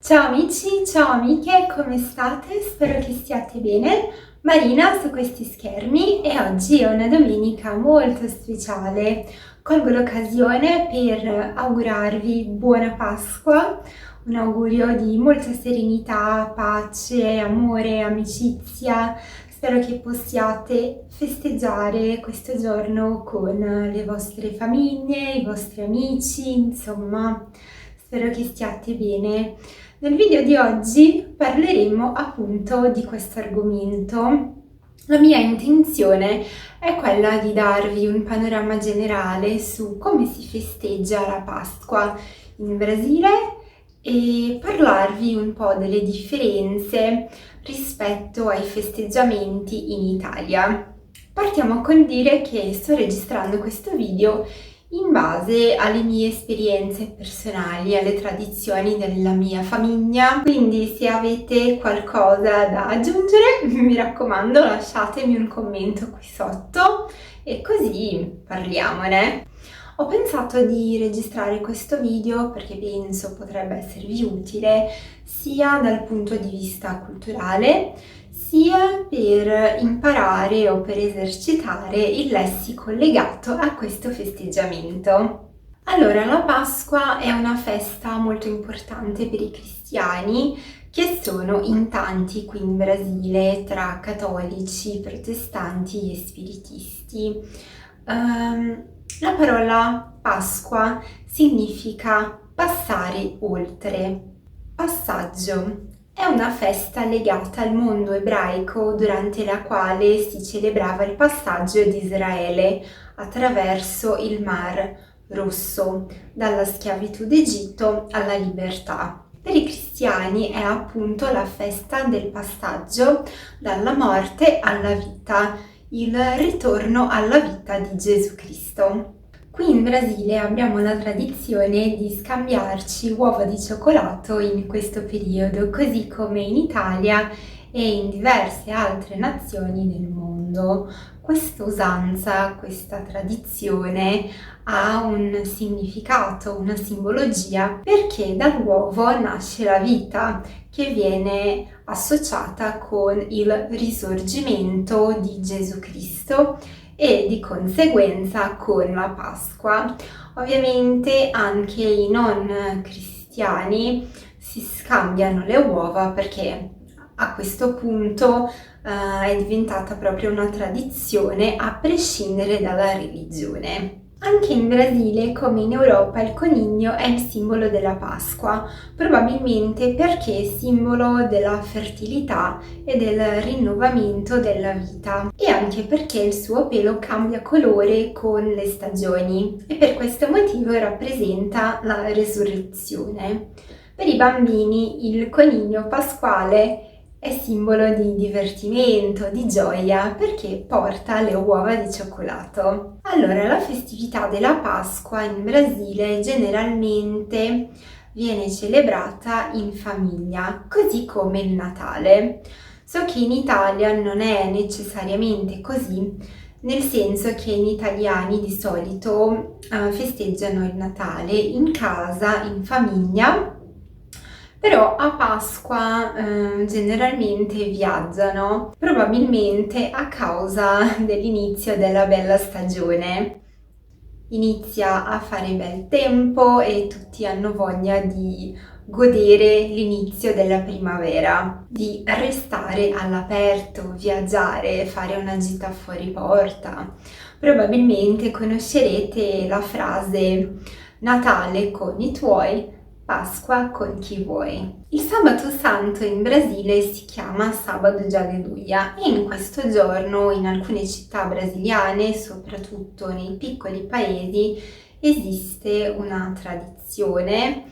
Ciao amici, ciao amiche, come state? Spero che stiate bene. Marina su questi schermi e oggi è una domenica molto speciale. Colgo l'occasione per augurarvi buona Pasqua, un augurio di molta serenità, pace, amore, amicizia. Spero che possiate festeggiare questo giorno con le vostre famiglie, i vostri amici, insomma, spero che stiate bene. Nel video di oggi parleremo appunto di questo argomento. La mia intenzione è quella di darvi un panorama generale su come si festeggia la Pasqua in Brasile e parlarvi un po' delle differenze rispetto ai festeggiamenti in Italia. Partiamo col dire che sto registrando questo video in base alle mie esperienze personali, alle tradizioni della mia famiglia. Quindi se avete qualcosa da aggiungere, mi raccomando, lasciatemi un commento qui sotto e così parliamone. Ho pensato di registrare questo video perché penso potrebbe esservi utile sia dal punto di vista culturale, sia per imparare o per esercitare il lessico legato a questo festeggiamento. Allora, la Pasqua è una festa molto importante per i cristiani che sono in tanti qui in Brasile, tra cattolici, protestanti e spiritisti. La parola Pasqua significa passare oltre, passaggio. È una festa legata al mondo ebraico durante la quale si celebrava il passaggio di Israele attraverso il Mar Rosso, dalla schiavitù d'Egitto alla libertà. Per i cristiani è appunto la festa del passaggio dalla morte alla vita, il ritorno alla vita di Gesù Cristo. Qui in Brasile abbiamo la tradizione di scambiarci uova di cioccolato in questo periodo, così come in Italia e in diverse altre nazioni del mondo. Questa usanza, questa tradizione ha un significato, una simbologia, perché dall'uovo nasce la vita che viene associata con il risorgimento di Gesù Cristo e di conseguenza con la Pasqua. Ovviamente anche i non cristiani si scambiano le uova perché a questo punto è diventata proprio una tradizione a prescindere dalla religione. Anche in Brasile, come in Europa, il conigno è il simbolo della Pasqua, probabilmente perché è simbolo della fertilità e del rinnovamento della vita, e anche perché il suo pelo cambia colore con le stagioni e per questo motivo rappresenta la resurrezione. Per i bambini il conigno pasquale è simbolo di divertimento, di gioia, perché porta le uova di cioccolato. Allora, la festività della Pasqua in Brasile generalmente viene celebrata in famiglia, così come il Natale. So che in Italia non è necessariamente così, nel senso che gli italiani di solito festeggiano il Natale in casa, in famiglia, però a Pasqua generalmente viaggiano, probabilmente a causa dell'inizio della bella stagione. Inizia a fare bel tempo e tutti hanno voglia di godere l'inizio della primavera, di restare all'aperto, viaggiare, fare una gita fuori porta. Probabilmente conoscerete la frase Natale con i tuoi, Pasqua con chi vuoi. Il sabato santo in Brasile si chiama Sábado de Aleluia e in questo giorno in alcune città brasiliane, soprattutto nei piccoli paesi, esiste una tradizione,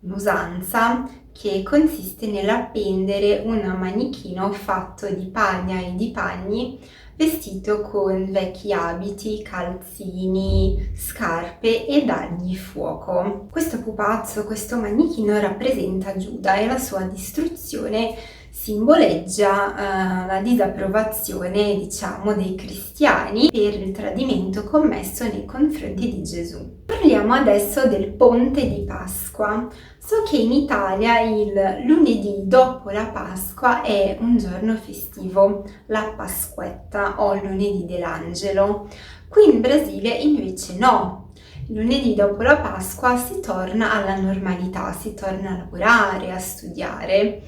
un'usanza che consiste nell'appendere un manichino fatto di paglia e di pagni vestito con vecchi abiti, calzini, scarpe e dargli fuoco. Questo pupazzo, questo manichino rappresenta Giuda e la sua distruzione simboleggia la disapprovazione, diciamo, dei cristiani per il tradimento commesso nei confronti di Gesù. Parliamo adesso del ponte di Pasqua. So che in Italia il lunedì dopo la Pasqua è un giorno festivo, la Pasquetta o lunedì dell'Angelo. Qui in Brasile invece no. Il lunedì dopo la Pasqua si torna alla normalità, si torna a lavorare, a studiare.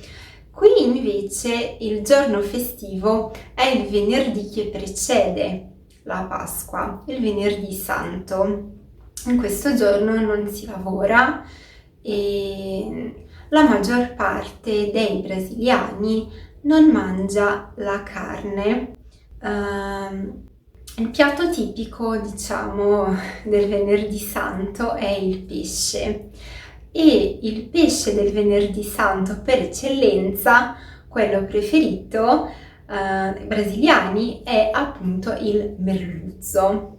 Qui invece il giorno festivo è il venerdì che precede la Pasqua, il venerdì santo. In questo giorno non si lavora e la maggior parte dei brasiliani non mangia la carne. Il piatto tipico, diciamo, del venerdì santo è il pesce. E il pesce del venerdì santo per eccellenza, quello preferito dai brasiliani, è appunto il merluzzo.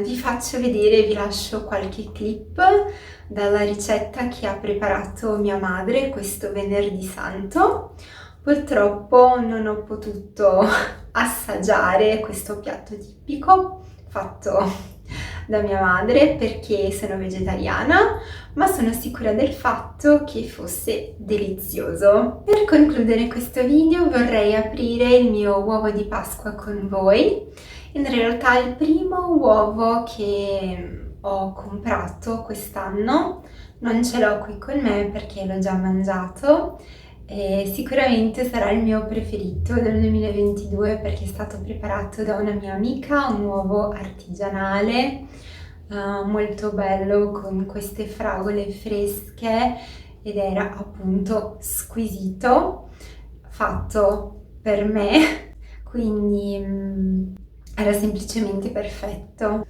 Vi faccio vedere, vi lascio qualche clip dalla ricetta che ha preparato mia madre questo venerdì santo. Purtroppo non ho potuto assaggiare questo piatto tipico fatto da mia madre perché sono vegetariana, ma sono sicura del fatto che fosse delizioso. Per concludere questo video vorrei aprire il mio uovo di Pasqua con voi. In realtà è il primo uovo che ho comprato quest'anno, non ce l'ho qui con me perché l'ho già mangiato. E sicuramente sarà il mio preferito del 2022 perché è stato preparato da una mia amica, un uovo artigianale molto bello con queste fragole fresche ed era appunto squisito, fatto per me, quindi era semplicemente perfetto.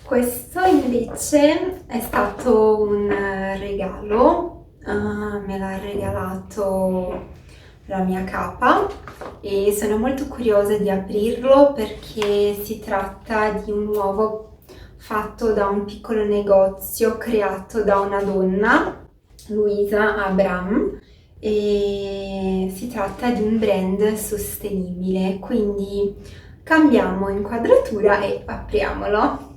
Questo invece è stato un regalo. Me l'ha regalato la mia capa e sono molto curiosa di aprirlo perché si tratta di un uovo fatto da un piccolo negozio creato da una donna, Luisa Abram, e si tratta di un brand sostenibile, quindi cambiamo inquadratura e apriamolo.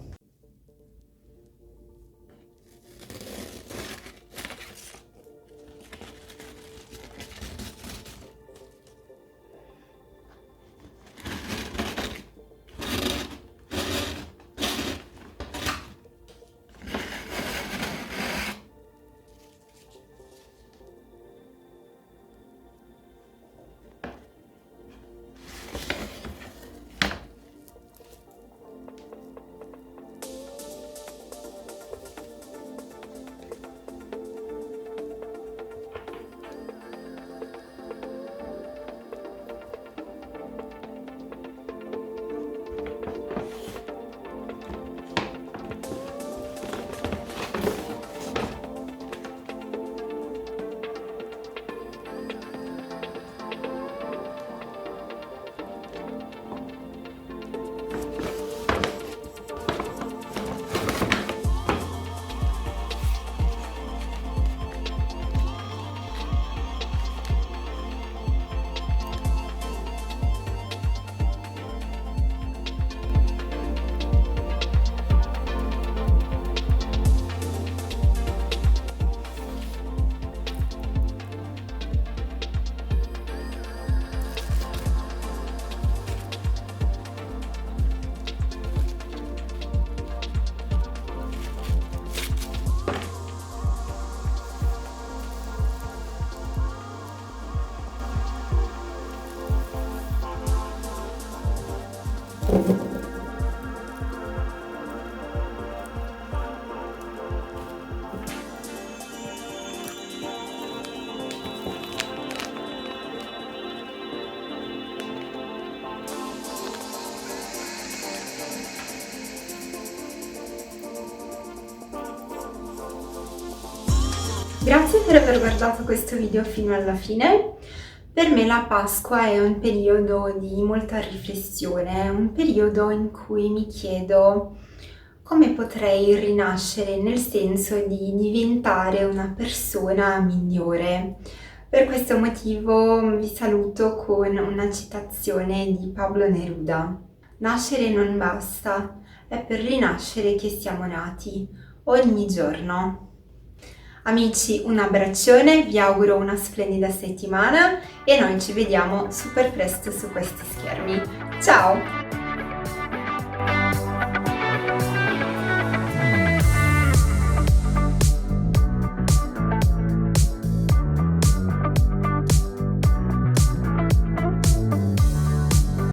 Grazie per aver guardato questo video fino alla fine. Per me la Pasqua è un periodo di molta riflessione, è un periodo in cui mi chiedo come potrei rinascere, nel senso di diventare una persona migliore. Per questo motivo vi saluto con una citazione di Pablo Neruda. Nascere non basta, è per rinascere che siamo nati, ogni giorno. Amici, un abbraccione, vi auguro una splendida settimana e noi ci vediamo super presto su questi schermi. Ciao!